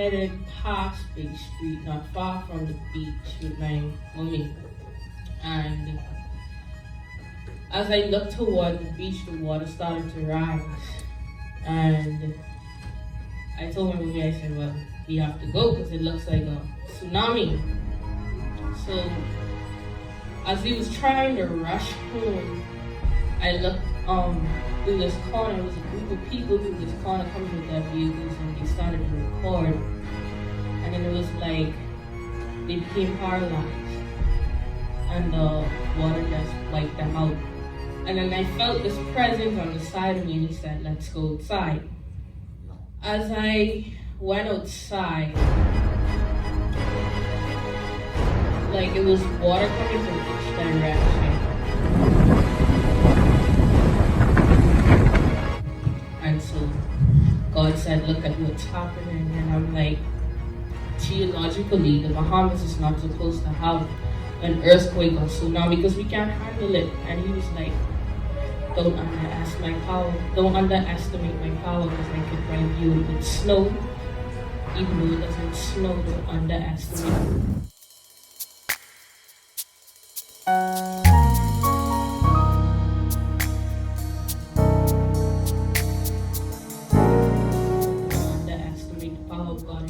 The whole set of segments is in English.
headed past Bay Street, not far from the beach, with my mommy. And as I looked toward the beach, the water started to rise. And I told my mommy, I said, well, we have to go because it looks like a tsunami. So as we was trying to rush home, I looked through this corner. There was a group of people through this corner coming with their vehicles, and they started to record. And then it was like they became paralyzed, and the water just wiped them out. And then I felt this presence on the side of me, and he said, let's go outside. As I went outside, like it was water coming from each direction. And so God said, look at what's happening. And I'm like, geologically, the Bahamas is not supposed to have an earthquake or tsunami because we can't handle it. And he was like, don't underestimate my power. Don't underestimate my power because I could wipe you with snow. Even though it doesn't snow, don't underestimate it.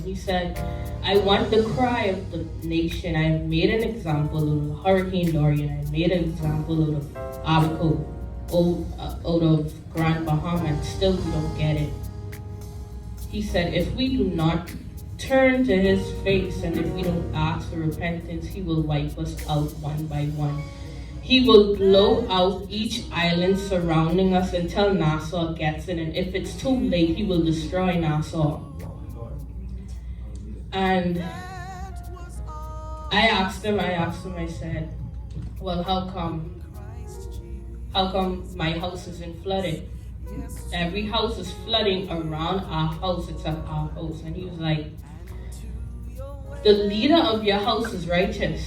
He said, I want the cry of the nation. I have made an example of Hurricane Dorian. I made an example of Abaco out of Grand Bahama, and still we don't get it. He said, if we do not turn to his face and if we don't ask for repentance, he will wipe us out one by one. He will blow out each island surrounding us until Nassau gets it, and if it's too late, he will destroy Nassau. And I asked him, I said, well, how come my house isn't flooded? Every house is flooding around our house except our house. And he was like, the leader of your house is righteous.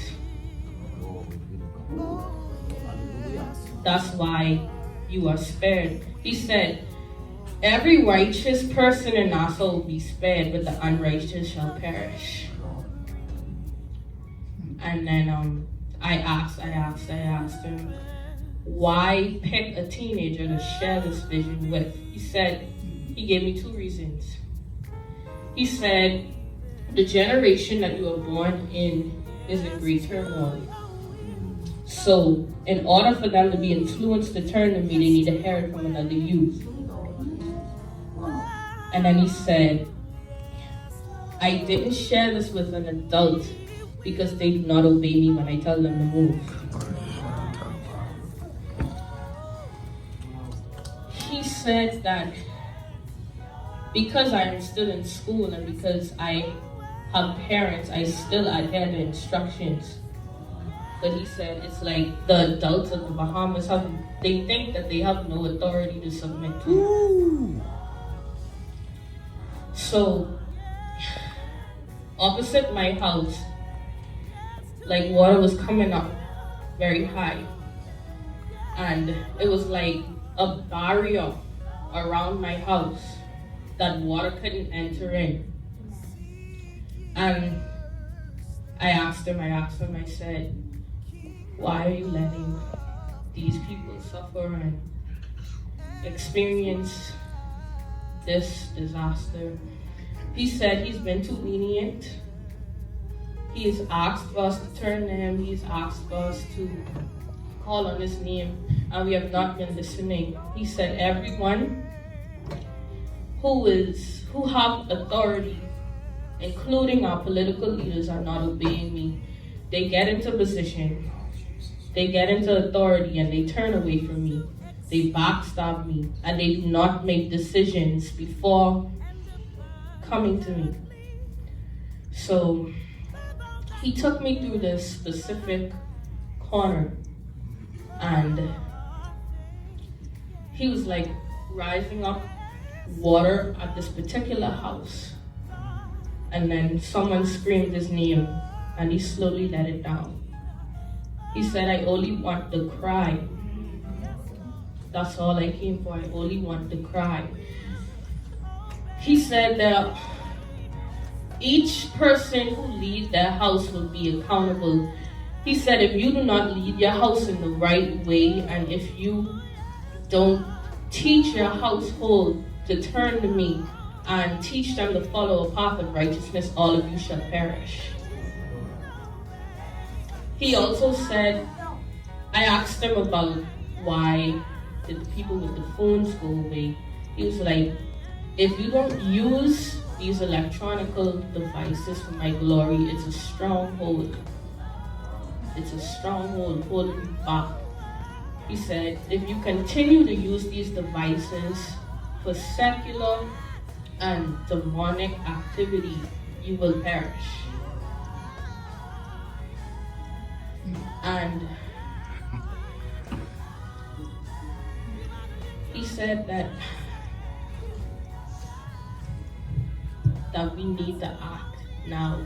That's why you are spared. He said, every righteous person in Nassau will be spared, but the unrighteous shall perish. And then I asked him, why pick a teenager to share this vision with? He gave me two reasons. He said, the generation that you were born in is in great turmoil. So in order for them to be influenced to turn to me, they need to hear it from another youth. And then he said, I didn't share this with an adult because they do not obey me when I tell them to move. He said that because I am still in school and because I have parents, I still adhere to instructions. But he said it's like the adults of the Bahamas they think that they have no authority to submit to. Ooh. So, opposite my house, like water was coming up very high. And it was like a barrier around my house that water couldn't enter in. And I asked him, I said, why are you letting these people suffer and experience this disaster? He said he's been too lenient. He's asked for us to turn to him. He's asked for us to call on his name, and we have not been listening. He said everyone who have authority, including our political leaders, are not obeying me. They get into position, they get into authority, and they turn away from me. They backstab me, and they do not make decisions before coming to me. So he took me through this specific corner, and he was like rising up water at this particular house, and then someone screamed his name, and he slowly let it down. He said, I only want the cry. That's all I came for. I only want to cry. He said that Each person who leads their house will be accountable. He said, if you do not lead your house in the right way, and if you don't teach your household to turn to me and teach them to follow a path of righteousness, all of you shall perish. He also said, I asked him about why did the people with the phones go away. He was like, if you don't use these electronical devices for my glory, it's a stronghold. It's a stronghold holding you back. He said, if you continue to use these devices for secular and demonic activity, you will perish. And he said that we need to act now.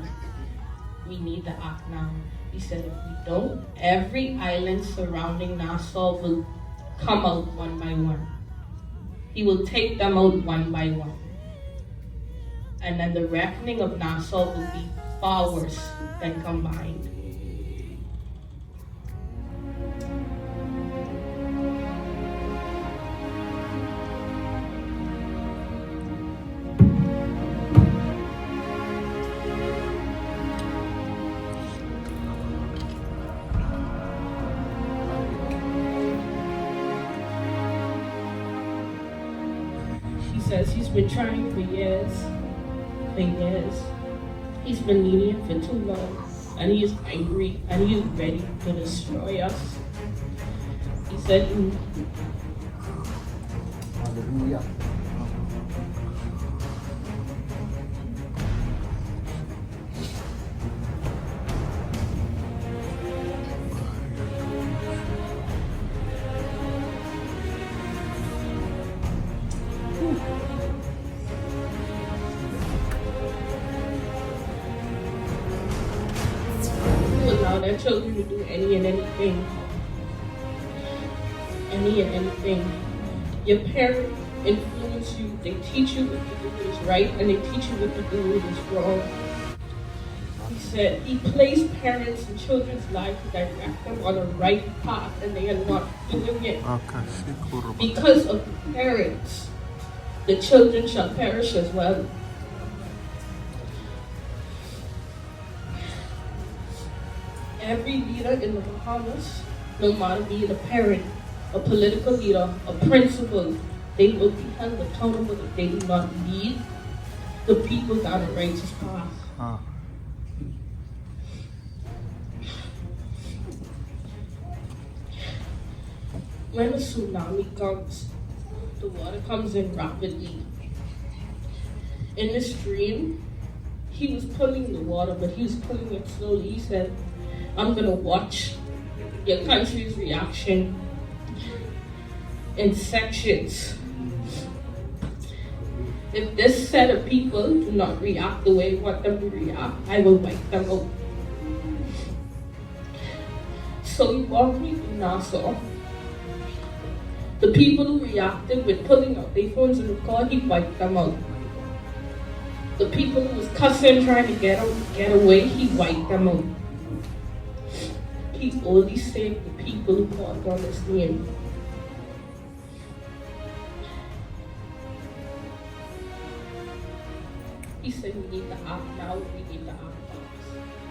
We need to act now. He said if we don't, every island surrounding Nassau will come out one by one. He will take them out one by one. And then the reckoning of Nassau will be far worse than combined. He's been trying for years. He's been lenient for too long, and he is angry, and he is ready to destroy us. He said, Hallelujah. Their children to do any and anything. Your parents influence you. They teach you what to do is right, and they teach you what to do is wrong. He said he placed parents in children's lives to direct them on a right path, and they are not doing it. Because of the parents, the children shall perish as well. Every leader in the Bahamas, no matter be it a parent, a political leader, a principal, they will be held accountable if they do not lead the people down a righteous path. When a tsunami comes, the water comes in rapidly. In this dream, he was pulling the water, but he was pulling it slowly. He said, I'm going to watch your country's reaction in sections. If this set of people do not react the way I want them to react, I will wipe them out. So he walked me through Nassau. The people who reacted with pulling out their phones and record, he wiped them out. The people who was cussing, trying to get away, he wiped them out. He only saved the people who called on his name. He said we need to act now, we need to act fast.